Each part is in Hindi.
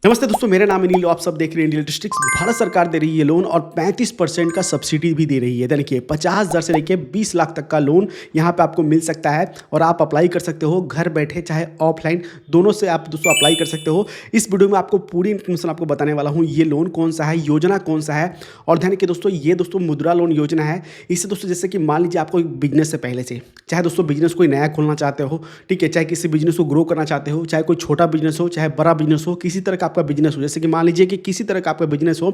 नमस्ते दोस्तों, मेरा नाम है नील। आप सब देख रहे हैं इंडियन डिस्ट्रिक्ट। भारत सरकार दे रही है लोन और 35% का सब्सिडी भी दे रही है। यानी कि 50,000 से लेकर 20 लाख तक का लोन यहाँ पे आपको मिल सकता है और आप अप्लाई कर सकते हो घर बैठे, चाहे ऑफलाइन, दोनों से आप दोस्तों अप्लाई कर सकते हो। इस वीडियो में आपको पूरी इन्फॉर्मेशन आपको बताने वाला हूँ। ये लोन कौन सा है, योजना कौन सा है, और ध्यान रखिए दोस्तों, ये दोस्तों मुद्रा लोन योजना है। इससे दोस्तों जैसे कि मान लीजिए आपको एक बिजनेस है पहले से, चाहे दोस्तों बिजनेस कोई नया खोलना चाहते हो, ठीक है, चाहे किसी बिजनेस को ग्रो करना चाहते हो, चाहे कोई छोटा बिजनेस हो, चाहे बड़ा बिजनेस हो, किसी तरह का आपका बिजनेस हो, जैसे कि मान लीजिए कि किसी तरह का आपका बिजनेस हो,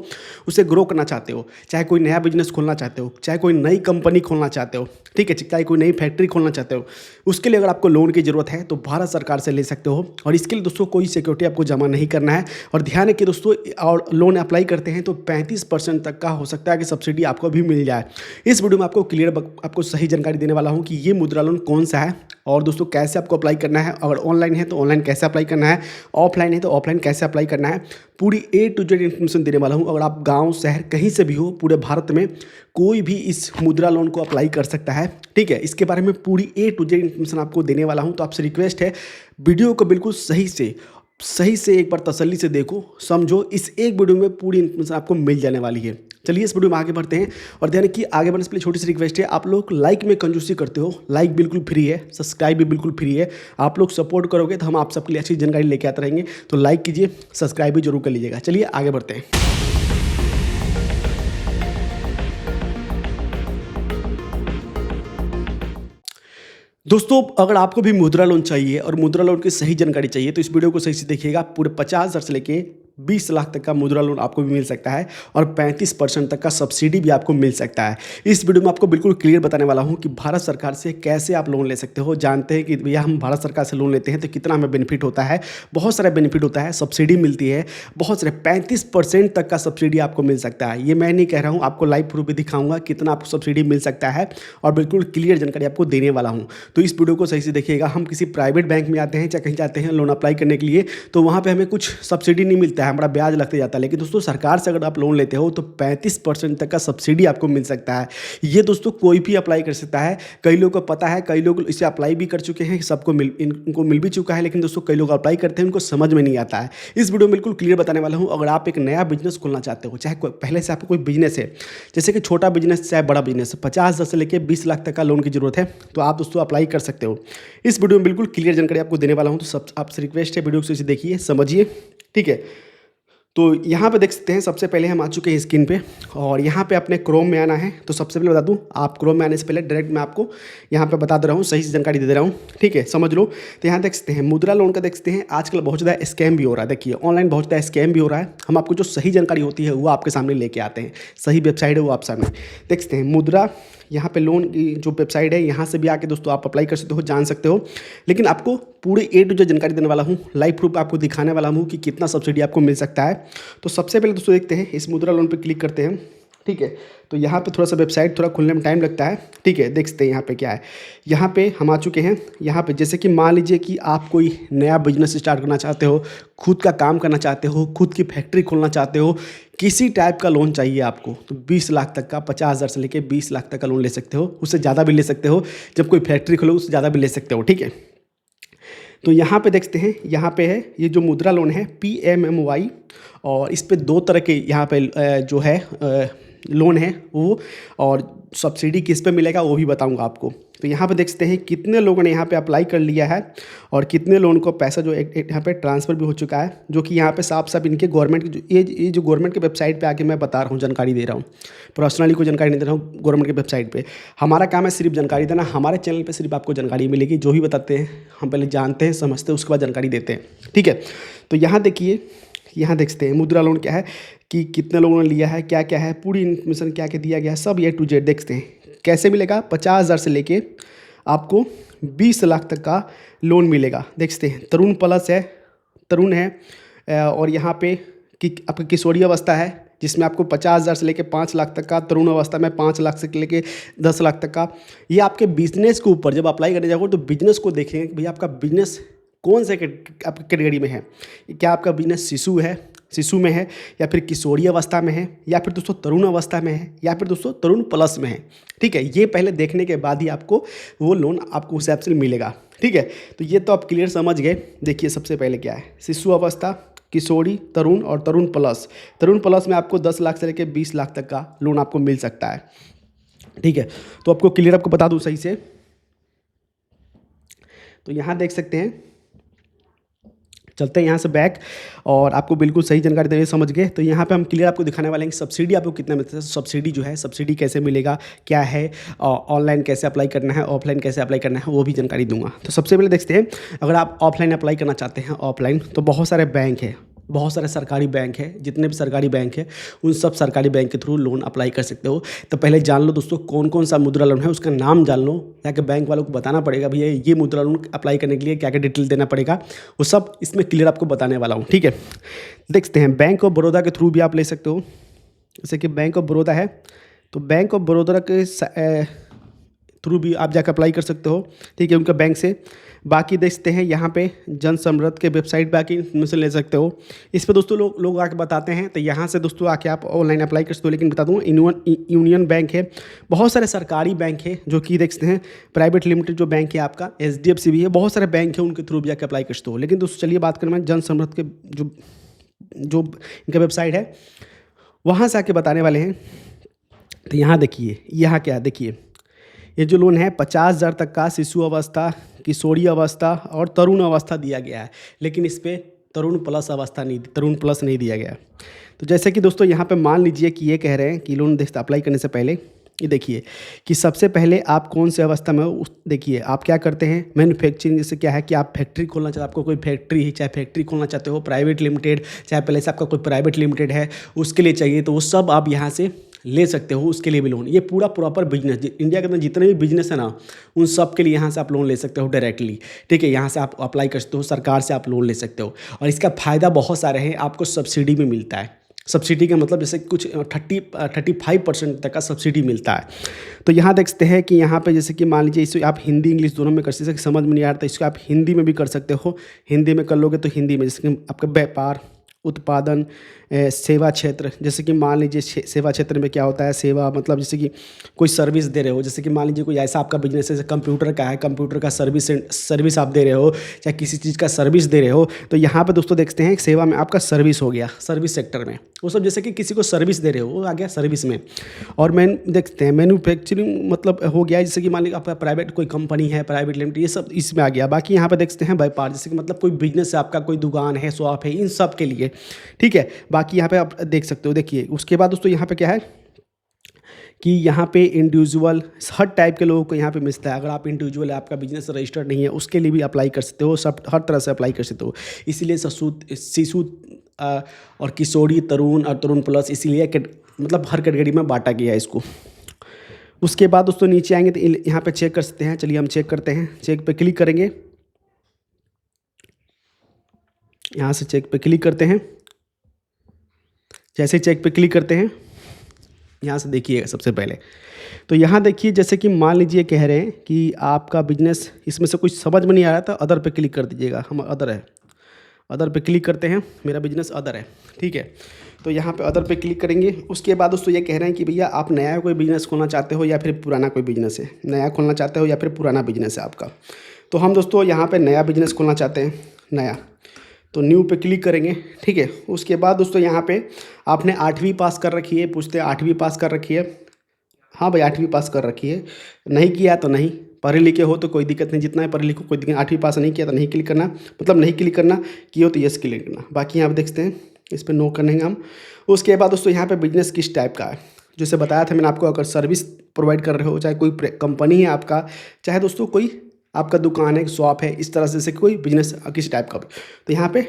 उसे ग्रो करना चाहते हो, चाहे कोई नया बिजनेस खोलना चाहते हो, चाहे कोई नई कंपनी खोलना चाहते हो, ठीक है, चाहे कोई नई फैक्ट्री खोलना चाहते हो, उसके लिए अगर आपको लोन की ज़रूरत है तो भारत सरकार से ले सकते हो। और इसके लिए दोस्तों कोई सिक्योरिटी आपको जमा नहीं करना है। और ध्यान रखिए दोस्तों, और लोन अप्लाई करते हैं तो 35% तक का हो सकता है कि सब्सिडी आपको भी मिल जाए। इस वीडियो में आपको आपको सही जानकारी देने वाला हूँ कि ये मुद्रा लोन कौन सा है और दोस्तों कैसे आपको अप्लाई करना है। अगर ऑनलाइन है तो ऑनलाइन कैसे अप्लाई करना है, ऑफलाइन है तो ऑफलाइन कैसे अप्लाई करना है, पूरी A to Z इन्फॉर्मेशन देने वाला हूँ। अगर आप गांव शहर कहीं से भी हो, पूरे भारत में कोई भी इस मुद्रा लोन को अप्लाई कर सकता है, ठीक है। इसके बारे में पूरी A to Z इन्फॉर्मेशन आपको देने वाला हूँ। तो आपसे रिक्वेस्ट है, वीडियो को बिल्कुल सही से एक बार तसल्ली से देखो, समझो। इस एक वीडियो में पूरी इन्फॉर्मेशन आपको मिल जाने वाली है। चलिए इस वीडियो में आगे बढ़ते हैं। और ध्यान रखिए, आगे बढ़ने से पहले छोटी सी रिक्वेस्ट है, आप लोग लाइक में कंजूसी करते हो। लाइक बिल्कुल फ्री है, सब्सक्राइब भी बिल्कुल फ्री है। आप लोग सपोर्ट करोगे तो हम आप सबके लिए अच्छी जानकारी लेके आते रहेंगे। तो लाइक कीजिए, सब्सक्राइब भी जरूर कर लीजिएगा। चलिए आगे बढ़ते हैं। दोस्तों, अगर आपको भी मुद्रा लोन चाहिए और मुद्रा लोन की सही जानकारी चाहिए तो इस वीडियो को सही से देखिएगा। पूरे 50,000 से लेके 20 लाख तक का मुद्रा लोन आपको भी मिल सकता है और 35% तक का सब्सिडी भी आपको मिल सकता है। इस वीडियो में आपको बिल्कुल क्लियर बताने वाला हूं कि भारत सरकार से कैसे आप लोन ले सकते हो। जानते हैं कि भैया हम भारत सरकार से लोन लेते हैं तो कितना हमें बेनिफिट होता है। बहुत सारा बेनिफिट होता है, सब्सिडी मिलती है, बहुत सारे 35% तक का सब्सिडी आपको मिल सकता है। ये मैं नहीं कह रहा हूँ, आपको लाइव प्रूफ भी दिखाऊंगा कितना आपको सब्सिडी मिल सकता है और बिल्कुल क्लियर जानकारी आपको देने वाला हूँ। तो इस वीडियो को सही से देखिएगा। हम किसी प्राइवेट बैंक में आते हैं, चाहे कहीं जाते हैं लोन अप्लाई करने के लिए, तो वहाँ पर हमें कुछ सब्सिडी नहीं मिलता है, हमारा ब्याज लगते जाता है। लेकिन दोस्तों सरकार से अगर आप लोन लेते हो तो 35% तक का सब्सिडी आपको मिल सकता है। ये दोस्तों कोई भी अप्लाई कर सकता है। कई लोगों को पता है, कई लोग इसे अप्लाई भी कर चुके हैं, सबको इनको मिल भी चुका है। लेकिन दोस्तों कई लोग अप्लाई करते हैं, उनको समझ में नहीं आता है। इस वीडियो में बिल्कुल क्लियर बताने वाला हूँ। अगर आप एक नया बिजनेस खोलना चाहते हो, चाहे पहले से आपको कोई बिजनेस है, जैसे कि छोटा बिजनेस चाहे बड़ा बिजनेस, 50,000 से लेकर 20 लाख तक का लोन की जरूरत है, तो आप दोस्तों अप्लाई कर सकते हो। इस वीडियो में बिल्कुल क्लियर जानकारी आपको देने वाला हूँ। तो सब आपसे रिक्वेस्ट है, वीडियो को सही से देखिए, समझिए, ठीक है। तो यहाँ पे देख सकते हैं, सबसे पहले हम आ चुके हैं स्क्रीन पे और यहाँ पे अपने क्रोम में आना है। तो सबसे पहले बता दूँ, आप क्रोम में आने से पहले डायरेक्ट मैं आपको यहाँ पे बता दे रहा हूँ, सही से जानकारी दे रहा हूँ, ठीक है, समझ लो। तो यहाँ देख सकते हैं मुद्रा लोन का, देख सकते हैं आजकल बहुत ज़्यादा स्कैम भी हो रहा है। देखिए ऑनलाइन बहुत ज़्यादा स्कैम भी हो रहा है। हम आपको जो सही जानकारी होती है वो आपके सामने लेके आते हैं, सही वेबसाइट है वो आप सामने देख सकते हैं। मुद्रा यहाँ पे लोन की जो वेबसाइट है, यहाँ से भी आके दोस्तों आप अप्लाई कर सकते हो, जान सकते हो। लेकिन आपको पूरे A to Z जानकारी देने वाला हूँ, लाइव प्रूफ आपको दिखाने वाला हूँ कि कितना सब्सिडी आपको मिल सकता है। तो सबसे पहले दोस्तों देखते हैं, इस मुद्रा लोन पे क्लिक करते हैं, ठीक है। तो यहाँ पे थोड़ा सा वेबसाइट थोड़ा खुलने में टाइम लगता है, ठीक है। देख सकते हैं यहाँ पे क्या है। यहाँ पे हम आ चुके हैं। यहाँ पे जैसे कि मान लीजिए कि आप कोई नया बिजनेस स्टार्ट करना चाहते हो, खुद का काम करना चाहते हो, खुद की फैक्ट्री खोलना चाहते हो, किसी टाइप का लोन चाहिए आपको, तो 20 लाख तक का, 50,000 से लेकर 20 लाख तक का लोन ले सकते हो। उससे ज़्यादा भी ले सकते हो, जब कोई फैक्ट्री खोलो उससे ज़्यादा भी ले सकते हो, ठीक है। तो यहाँ पे देखते हैं, यहाँ पे है ये जो मुद्रा लोन है PMMY, और इस पे दो तरह के यहाँ पे जो है लोन है वो, और सब्सिडी किस पे मिलेगा वो भी बताऊंगा आपको। तो यहाँ पे देख सकते हैं कितने लोगों ने यहाँ पे अप्लाई कर लिया है और कितने लोगों को पैसा जो यहाँ पे ट्रांसफ़र भी हो चुका है, जो कि यहाँ पे साफ साफ इनके गवर्नमेंट की ये जो गवर्नमेंट के वेबसाइट पे आके मैं बता रहा हूँ, जानकारी दे रहा हूँ। पर्सनली कोई जानकारी नहीं दे रहा हूँ, गवर्नमेंट के वेबसाइट पे। हमारा काम है सिर्फ जानकारी देना। हमारे चैनल पर सिर्फ आपको जानकारी मिलेगी, जो भी बताते हैं हम पहले जानते हैं, समझते हैं, उसके बाद जानकारी देते हैं, ठीक है। तो यहाँ देखिए, यहाँ देख सकते हैं मुद्रा लोन क्या है, कि कितने लोगों ने लिया है, क्या क्या है, पूरी इन्फॉर्मेशन क्या क्या दिया गया है, सब A to Z देख सकते हैं। कैसे मिलेगा, 50,000 से लेके आपको 20 लाख तक का लोन मिलेगा। देख सकते हैं तरुण प्लस है, तरुण है, और यहाँ पे कि आपकी किशोरी अवस्था है, जिसमें आपको 50,000 से लेकर 5 लाख तक का, तरुण अवस्था में 5 लाख से लेकर 10 लाख तक का। ये आपके बिजनेस के ऊपर, जब अप्लाई करने जाओगे तो बिजनेस को देखेंगे कि भैया आपका बिजनेस कौन से आपकी कैटेगरी में है। क्या आपका बिजनेस शिशु में है, या फिर किशोरी अवस्था में है, या फिर दोस्तों तरुण अवस्था में है, या फिर दोस्तों तरुण प्लस में है, ठीक है। ये पहले देखने के बाद ही आपको वो लोन आपको उस हिसाब से मिलेगा, ठीक है। तो ये तो आप क्लियर समझ गए। देखिए सबसे पहले क्या है, शिशु अवस्था, किशोरी, तरुण और तरुण प्लस। तरुण प्लस में आपको 10 लाख से लेकर 20 लाख तक का लोन आपको मिल सकता है। ठीक है, तो आपको क्लियर आपको बता दूं सही से, तो यहाँ देख सकते हैं, चलते हैं यहाँ से बैक और आपको बिल्कुल सही जानकारी देने समझ गए। तो यहाँ पे हम क्लियर आपको दिखाने वाले हैं कि सब्सिडी आपको कितना मिलता है, सब्सिडी जो है सब्सिडी कैसे मिलेगा, क्या है, ऑनलाइन कैसे अप्लाई करना है, ऑफलाइन कैसे अप्लाई करना है, वो भी जानकारी दूंगा। तो सबसे पहले देखते हैं, अगर आप ऑफलाइन अप्लाई करना चाहते हैं ऑफलाइन, तो बहुत सारे बैंक है, बहुत सारे सरकारी बैंक है, जितने भी सरकारी बैंक है उन सब सरकारी बैंक के थ्रू लोन अप्लाई कर सकते हो। तो पहले जान लो दोस्तों कौन कौन सा मुद्रा लोन है, उसका नाम जान लो, जाके बैंक वालों को बताना पड़ेगा भैया ये मुद्रा लोन अप्लाई करने के लिए क्या क्या डिटेल देना पड़ेगा, वो सब इसमें क्लियर आपको बताने वाला हूँ। ठीक है, देखते हैं, बैंक ऑफ बड़ौदा के थ्रू भी आप ले सकते हो। जैसे कि बैंक ऑफ बड़ौदा है, तो बैंक ऑफ बड़ौदा के थ्रू भी आप जाकर अप्लाई कर सकते हो। ठीक है, उनका बैंक से। बाकी देखते हैं यहाँ पे जन समृद्ध के वेबसाइट पे आके इन्फॉर्मेशन ले सकते हो। इस पे दोस्तों लोग आके बताते हैं, तो यहाँ से दोस्तों आके आप ऑनलाइन अप्लाई कर सकते हो। लेकिन बता दूँ, यूनियन बैंक है, बहुत सारे सरकारी बैंक है जो कि देखते हैं, प्राइवेट लिमिटेड जो बैंक है आपका, HDFC भी है, बहुत सारे बैंक है, उनके थ्रू भी जाके अप्लाई कर सकते हो। लेकिन दोस्तों चलिए बात करें, मैं जन समृद्ध के जो इनका वेबसाइट है वहाँ से आके बताने वाले हैं। तो यहाँ देखिए, यहाँ क्या देखिए, ये जो लोन है 50,000 तक का शिशु अवस्था, किशोरी अवस्था और तरुण अवस्था दिया गया है, लेकिन इस पर तरुण प्लस अवस्था नहीं, तरुण प्लस नहीं दिया गया। तो जैसे कि दोस्तों यहाँ पे मान लीजिए कि ये कह रहे हैं कि लोन अप्लाई करने से पहले ये देखिए कि सबसे पहले आप कौन से अवस्था में हो। देखिए आप क्या करते हैं, मैन्युफैक्चरिंग, जैसे क्या है कि आप फैक्ट्री खोलना चाहते हो, आपको कोई फैक्ट्री है, चाहे फैक्ट्री खोलना चाहते हो प्राइवेट लिमिटेड, चाहे पहले से आपका कोई प्राइवेट लिमिटेड है उसके लिए चाहिए, तो वो सब आप यहाँ से ले सकते हो, उसके लिए भी लोन। ये पूरा प्रॉपर बिजनेस, इंडिया के अंदर जितने भी बिजनेस है ना, उन सब के लिए यहाँ से आप लोन ले सकते हो डायरेक्टली। ठीक है, यहाँ से आप अप्लाई कर सकते हो, सरकार से आप लोन ले सकते हो, और इसका फ़ायदा बहुत सारे हैं, आपको सब्सिडी में मिलता है। सब्सिडी का मतलब जैसे कुछ 35% तक का सब्सिडी मिलता है। तो यहाँ देख सकते हैं कि यहाँ पे जैसे कि मान लीजिए इसको आप हिंदी इंग्लिश दोनों में कर सकते हैं, समझ में नहीं आ रहा था इसको आप हिंदी में भी कर सकते हो। हिंदी में कर लोगे तो हिंदी में, जैसे कि आपका व्यापार, उत्पादन, सेवा क्षेत्र, जैसे कि मान लीजिए सेवा क्षेत्र में क्या होता है, सेवा मतलब जैसे कि कोई सर्विस दे रहे हो, जैसे कि मान लीजिए कोई ऐसा आपका बिजनेस है जैसे कंप्यूटर का है, कंप्यूटर का सर्विस आप दे रहे हो, चाहे किसी चीज़ का सर्विस दे रहे हो, तो यहाँ पे दोस्तों देखते हैं सेवा में आपका सर्विस हो गया, सर्विस सेक्टर में वो सब, जैसे कि किसी को सर्विस दे रहे हो वो आ गया सर्विस में। और देखते हैं मैन्युफैक्चरिंग मतलब हो गया, जैसे कि मान लीजिए आपका प्राइवेट कोई कंपनी है, प्राइवेट लिमिटेड, ये सब इसमें आ गया। बाकी यहाँ पे देखते हैं व्यापार, जैसे कि मतलब कोई बिजनेस है आपका, कोई दुकान है, शॉप है, इन सब के लिए। ठीक है, बाकी यहाँ पे आप देख सकते हो। देखिए उसके बाद दोस्तों यहाँ पे क्या है कि यहाँ पे इंडिविजुअल हर टाइप के लोगों को यहाँ पे मिलता है। अगर आप इंडिविजुअल है, आपका बिजनेस रजिस्टर्ड नहीं है, उसके लिए भी अप्लाई कर सकते हो, सब हर तरह से अप्लाई कर सकते हो। इसीलिए शिशु और किशोरी, तरुण और तरुण प्लस, इसीलिए मतलब हर कैटेगरी में बांटा गया है इसको। उसके बाद दोस्तों नीचे आएंगे तो यहाँ पे चेक कर सकते हैं। चलिए हम चेक करते हैं, चेक पे क्लिक करेंगे, यहाँ से चेक पे क्लिक करते हैं। जैसे चेक पे क्लिक करते हैं, यहाँ से देखिए सबसे पहले तो यहाँ देखिए, जैसे कि मान लीजिए कह रहे हैं कि आपका बिजनेस, इसमें से कुछ समझ में नहीं आ रहा था, अदर पे क्लिक कर दीजिएगा। हम अदर है, अदर पे क्लिक करते हैं, मेरा बिजनेस अदर है। ठीक है, तो यहाँ पे अदर पे क्लिक करेंगे। उसके बाद दोस्तों ये कह रहे हैं कि भैया आप नया कोई बिजनेस खोलना चाहते हो या फिर पुराना कोई बिजनेस है, नया खोलना चाहते हो या फिर पुराना बिजनेस है आपका। तो हम दोस्तों यहाँ पे नया बिजनेस खोलना चाहते हैं, नया, तो न्यू पे क्लिक करेंगे। ठीक है, उसके बाद दोस्तों यहाँ पे आपने 8वीं पास कर रखी है, पूछते हैं 8वीं पास कर रखी है, हाँ भाई 8वीं पास कर रखी है, नहीं किया तो नहीं, पढ़े लिखे हो तो कोई दिक्कत नहीं, जितना है पढ़े लिखो कोई दिक्कत। 8वीं पास नहीं किया तो नहीं क्लिक करना, मतलब नहीं क्लिक करना, किए हो तो यस क्लिक करना। बाकी यहाँ पे देखते हैं, इस पर नो करेंगे हम। उसके बाद दोस्तों यहाँ पे बिजनेस किस टाइप का है, जैसे बताया था मैंने आपको, अगर सर्विस प्रोवाइड कर रहे हो, चाहे कोई कंपनी है आपका, चाहे दोस्तों कोई आपका दुकान है, शॉप है, इस तरह से कोई बिजनेस किस टाइप का भी, तो यहाँ पे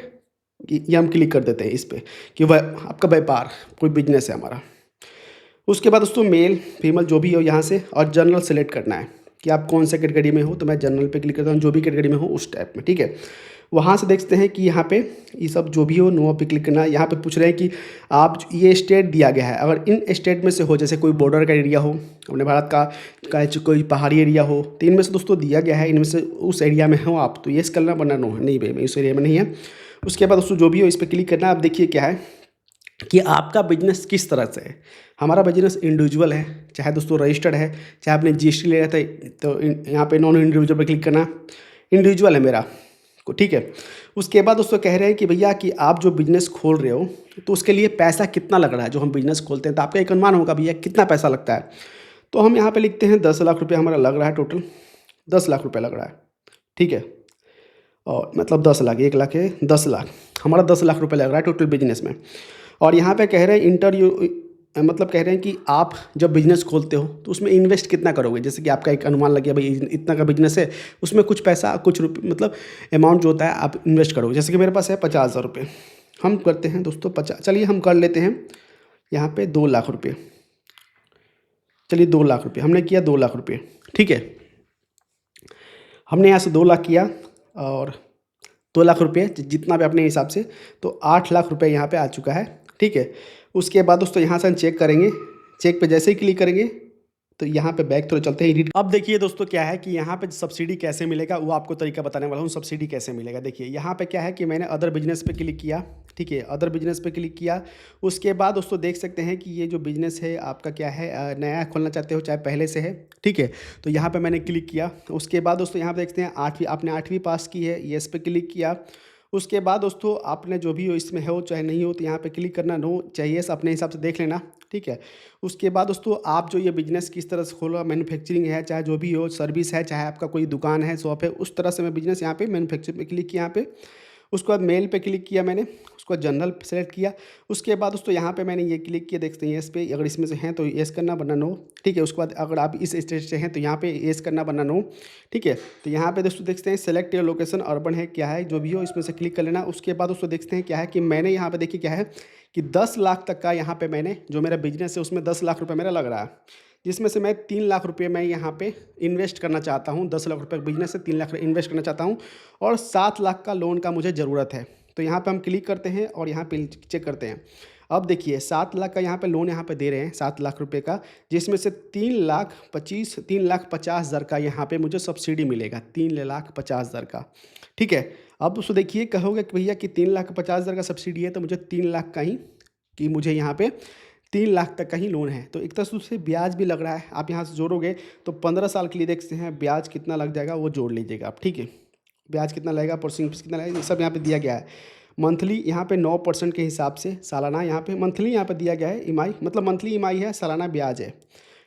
ये हम क्लिक कर देते हैं इस पर कि वह आपका व्यापार कोई बिजनेस है हमारा। उसके बाद दोस्तों मेल फीमेल जो भी हो यहाँ से, और जनरल सेलेक्ट करना है कि आप कौन से कैटेगरी में हो, तो मैं जनरल पे क्लिक करता हूँ, जो भी कैटेगरी में हो उस टाइप में। ठीक है, वहाँ से देखते हैं कि यहाँ पे ये सब जो भी हो, नो पे क्लिक करना है। यहाँ पे पूछ रहे हैं कि आप ये स्टेट दिया गया है, अगर इन स्टेट में से हो, जैसे कोई बॉर्डर का एरिया हो अपने भारत का कोई पहाड़ी एरिया हो, तो इनमें से दोस्तों दिया गया है, इनमें से उस एरिया में हो आप, तो येस करना, वरना नो है, नहीं भाई मैं इस एरिया में नहीं है। उसके बाद दोस्तों जो भी हो इस पर क्लिक करना है। आप देखिए क्या है कि आपका बिजनेस किस तरह से है। हमारा बिजनेस इंडिविजुअल है, चाहे दोस्तों रजिस्टर्ड है, चाहे आपने GST ले रहा था, तो यहाँ पे नॉन इंडिविजुअल पर क्लिक करना, इंडिविजुअल है मेरा। ठीक है, उसके बाद दोस्तों कह रहे हैं कि भैया कि आप जो बिज़नेस खोल रहे हो तो उसके लिए पैसा कितना लग रहा है। जो हम बिज़नेस खोलते हैं तो आपका एक अनुमान होगा भैया कितना पैसा लगता है। तो हम यहाँ पे लिखते हैं 10 लाख रुपये हमारा लग रहा है टोटल, 10 लाख रुपये लग रहा है, ठीक है। और मतलब 10 लाख, 1 लाख है 10 लाख, हमारा 10 लाख रुपये लग रहा है टोटल बिजनेस में। और यहाँ पे कह रहे हैं मतलब कह रहे हैं कि आप जब बिज़नेस खोलते हो तो उसमें इन्वेस्ट कितना करोगे। जैसे कि आपका एक अनुमान लग गया भाई इतना का बिज़नेस है, उसमें कुछ पैसा कुछ रुपये मतलब अमाउंट जो होता है आप इन्वेस्ट करोगे। जैसे कि मेरे पास है 50,000 रुपये, हम करते हैं दोस्तों 50, चलिए हम कर लेते हैं यहाँ पे 2 लाख रुपये। चलिए 2 लाख रुपये हमने किया, 2 लाख रुपये, ठीक है। हमने यहाँ से 2 लाख किया और 2 लाख रुपये जितना भी अपने हिसाब से, तो 8 लाख रुपये यहाँ पे आ चुका है, ठीक है। उसके बाद दोस्तों यहाँ से हम चेक करेंगे, चेक पे जैसे ही क्लिक करेंगे तो यहाँ पे बैक थोड़ा चलते हैं एडिट। अब देखिए दोस्तों क्या है कि यहाँ पे सब्सिडी कैसे मिलेगा वो आपको तरीका बताने वाला हूँ। सब्सिडी कैसे मिलेगा देखिए, यहाँ पे क्या है कि मैंने अदर बिजनेस पे क्लिक किया, ठीक है, अदर बिजनेस पे क्लिक किया। उसके बाद दोस्तों देख सकते हैं कि ये जो बिजनेस है आपका क्या है, नया खोलना चाहते हो चाहे पहले से है, ठीक है। तो यहाँ पर मैंने क्लिक किया। उसके बाद दोस्तों यहाँ पर देखते हैं आपने 8वीं पास की है, येस पे क्लिक किया। उसके बाद दोस्तों आपने जो भी हो इसमें हो चाहे नहीं हो तो यहाँ पे क्लिक करना, नो चाहिए अपने हिसाब से देख लेना, ठीक है। उसके बाद दोस्तों आप जो ये बिज़नेस किस तरह से खोलो, मैन्युफैक्चरिंग है चाहे जो भी हो, सर्विस है चाहे आपका कोई दुकान है शॉप है, उस तरह से मैं बिज़नेस यहाँ पे मैन्युफैक्चरिंग पे क्लिक किया यहाँ पे। उसके बाद मेल पे क्लिक किया मैंने, उसको जनरल सेलेक्ट किया। उसके बाद दोस्तों यहाँ पे मैंने ये क्लिक किया, देखते हैं येस पे, अगर इसमें से हैं तो येस करना वरना नो, ठीक है। उसके बाद अगर आप इस स्टेट से हैं तो यहाँ पे येस करना वरना नो, ठीक है। तो यहाँ पे दोस्तों देखते हैं सेलेक्ट योर लोकेशन अर्बन है क्या है जो भी हो इसमें से क्लिक कर लेना। उसके बाद दोस्तों देखते हैं क्या है कि मैंने यहाँ पे देखिए क्या है कि 10 लाख तक का यहाँ पे मैंने जो मेरा बिजनेस है उसमें 10 लाख रुपये मेरा लग रहा है, जिसमें से मैं 3 लाख रुपये मैं यहाँ पे इन्वेस्ट करना चाहता हूँ। 10 लाख रुपये बिजनेस से 3 लाख इन्वेस्ट करना चाहता हूँ और 7 लाख का लोन का मुझे ज़रूरत है। तो यहाँ पे हम क्लिक करते हैं और यहाँ पे चेक करते हैं। अब देखिए 7 लाख का यहाँ पे लोन यहाँ पे दे रहे हैं, 7 लाख रुपए का, जिसमें से 3,50,000 का यहाँ पे मुझे सब्सिडी मिलेगा, 3,50,000 का, ठीक है। अब दोस्तों देखिए कहोगे कि भैया कि 3,50,000 का सब्सिडी है तो मुझे 3 लाख का ही, कि मुझे यहाँ पे 3 लाख तक का ही लोन है। तो एक तरह से ब्याज भी लग रहा है, आप यहाँ से जोड़ोगे तो 15 साल के लिए देखते हैं ब्याज कितना लग जाएगा वो जोड़ लीजिएगा आप, ठीक है। ब्याज कितना लगेगा, प्रोसेसिंग फीस कितना लगेगा, ये सब यहाँ पे दिया गया है। मंथली यहाँ पे 9% के हिसाब से, सालाना यहाँ पे मंथली यहाँ पे दिया गया है ईएमआई, मतलब मंथली ईएमआई है, सालाना ब्याज है,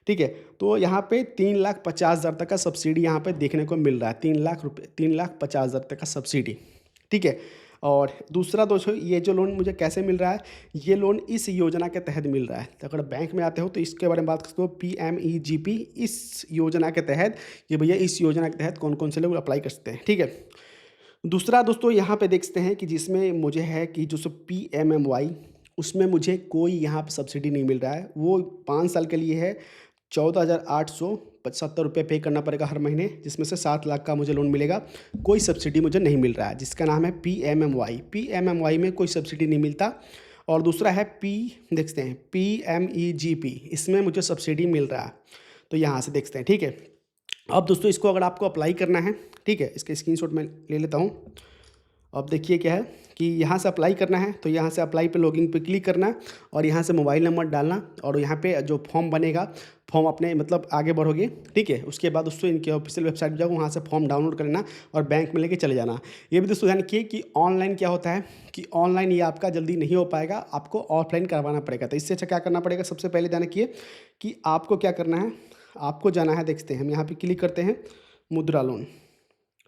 ठीक है। तो यहाँ पे 3,50,000 तक का सब्सिडी यहाँ पे देखने को मिल रहा है, 3,50,000 तक का सब्सिडी, ठीक है। और दूसरा दोस्तों ये जो लोन मुझे कैसे मिल रहा है, ये लोन इस योजना के तहत मिल रहा है। तो अगर बैंक में आते हो तो इसके बारे में बात करते हो, PMEGP इस योजना के तहत, ये भैया इस योजना के तहत कौन कौन से लोग अप्लाई कर सकते हैं, ठीक है। दूसरा दोस्तों यहाँ पे देखते हैं कि जिसमें मुझे है कि जो PMMY, उसमें मुझे कोई यहाँ पे सब्सिडी नहीं मिल रहा है। वो 5 साल के लिए है, 14,875 रुपये पे करना पड़ेगा हर महीने, जिसमें से 7 लाख का मुझे लोन मिलेगा। कोई सब्सिडी मुझे नहीं मिल रहा है, जिसका नाम है PMMY। PMMY में कोई सब्सिडी नहीं मिलता। और दूसरा है देखते हैं PMEGP, इसमें मुझे सब्सिडी मिल रहा है। तो यहाँ से देखते हैं, ठीक है। अब दोस्तों इसको अगर आपको अप्लाई करना है, ठीक है, इसके स्क्रीनशॉट मैं ले लेता हूँ। अब देखिए क्या है कि यहाँ से अप्लाई करना है तो यहाँ से अप्लाई पे लॉगिन पे क्लिक करना है और यहाँ से मोबाइल नंबर डालना और यहाँ पे जो फॉर्म बनेगा, फॉर्म अपने मतलब आगे बढ़ोगे, ठीक है। उसके बाद दोस्तों इनके ऑफिशियल वेबसाइट पर जाओ, वहाँ से फॉर्म डाउनलोड कर लेना और बैंक में लेके चले जाना। ये भी दोस्तों ध्यान रखिए कि ऑनलाइन क्या होता है कि ऑनलाइन ये आपका जल्दी नहीं हो पाएगा, आपको ऑफलाइन करवाना पड़ेगा। तो इससे अच्छा क्या करना पड़ेगा, सबसे पहले ध्यान रखिए कि आपको क्या करना है, आपको जाना है, देखते हैं हम यहाँ पे क्लिक करते हैं मुद्रा लोन,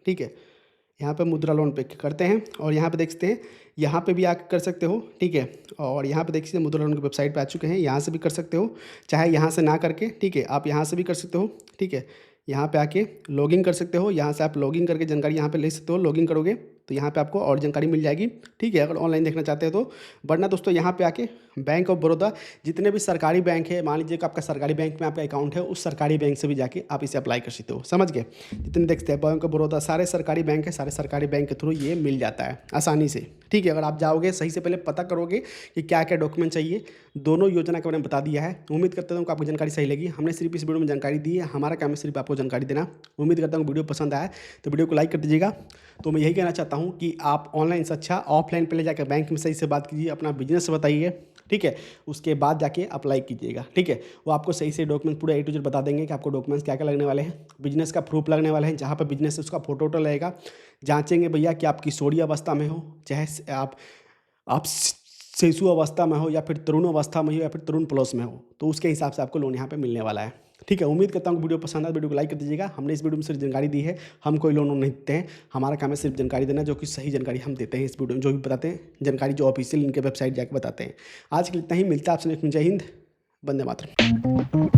ठीक है। यहाँ पे मुद्रा लोन पे करते हैं और यहाँ पे देखते हैं, यहाँ पे भी आकर कर सकते हो, ठीक है। और यहाँ पे देख सकते हैं मुद्रा लोन की वेबसाइट पे आ चुके हैं, यहाँ से भी कर सकते हो, चाहे यहाँ से ना करके, ठीक है, आप यहाँ से भी कर सकते हो, ठीक है। यहाँ पे आके लॉगिन कर सकते हो, यहाँ से आप लॉगिन करके जानकारी यहाँ पे ले सकते हो। लॉगिन करोगे तो यहाँ पे आपको और जानकारी मिल जाएगी, ठीक है, अगर ऑनलाइन देखना चाहते हो तो। वरना दोस्तों यहाँ पे आके बैंक ऑफ बड़ौदा, जितने भी सरकारी बैंक है, मान लीजिए कि आपका सरकारी बैंक में आपका अकाउंट है, उस सरकारी बैंक से भी जाके आप इसे अप्लाई कर सकते हो, समझ गए। जितने देखते हैं बैंक ऑफ बड़ौदा, सारे सरकारी बैंक है, सारे सरकारी बैंक के थ्रू ये मिल जाता है आसानी से, ठीक है। अगर आप जाओगे सही से पहले पता करोगे कि क्या क्या डॉक्यूमेंट चाहिए, दोनों योजना के बारे में बता दिया है। उम्मीद करता हूँ कि आपको जानकारी सही लगी। हमने सिर्फ इस वीडियो में जानकारी दी है, हमारा काम है सिर्फ आपको जानकारी देना। उम्मीद करता हूँ वीडियो पसंद आया तो वीडियो को लाइक कर दीजिएगा। तो मैं यही कहना चाहता हूँ कि आप ऑनलाइन से अच्छा ऑफलाइन पहले जाकर बैंक में सही से बात कीजिए, अपना बिजनेस बताइए, ठीक है, उसके बाद जाके अप्लाई कीजिएगा। ठीक है, वो आपको सही से डॉक्यूमेंट पूरा A to Z बता देंगे कि आपको डॉक्यूमेंट्स क्या क्या लगने वाले हैं। बिजनेस का प्रूफ लगने वाला है, जहाँ पर बिजनेस है उसका फोटो वोटो लगेगा। जांचेंगे भैया कि आप किशोरी अवस्था में हो, चाहे आप शिशु अवस्था में हो या फिर तरुण अवस्था में हो या फिर तरुण प्लस में हो, तो उसके हिसाब से आपको लोन यहाँ पे मिलने वाला है। ठीक है, उम्मीद करता हूँ वीडियो पसंद आए, वीडियो को लाइक कर दीजिएगा। हमने इस वीडियो में सिर्फ जानकारी दी है, हम कोई लोन नहीं देते हैं। हमारा काम है सिर्फ जानकारी देना, जो कि सही जानकारी हम देते हैं इस वीडियो में, जो भी बताते हैं जानकारी जो ऑफिशियल इनके वेबसाइट जाकर बताते हैं। आज के लिए इतना ही, मिलता है आपसे नेक्स्ट में। जय हिंद, वंदे मातरम।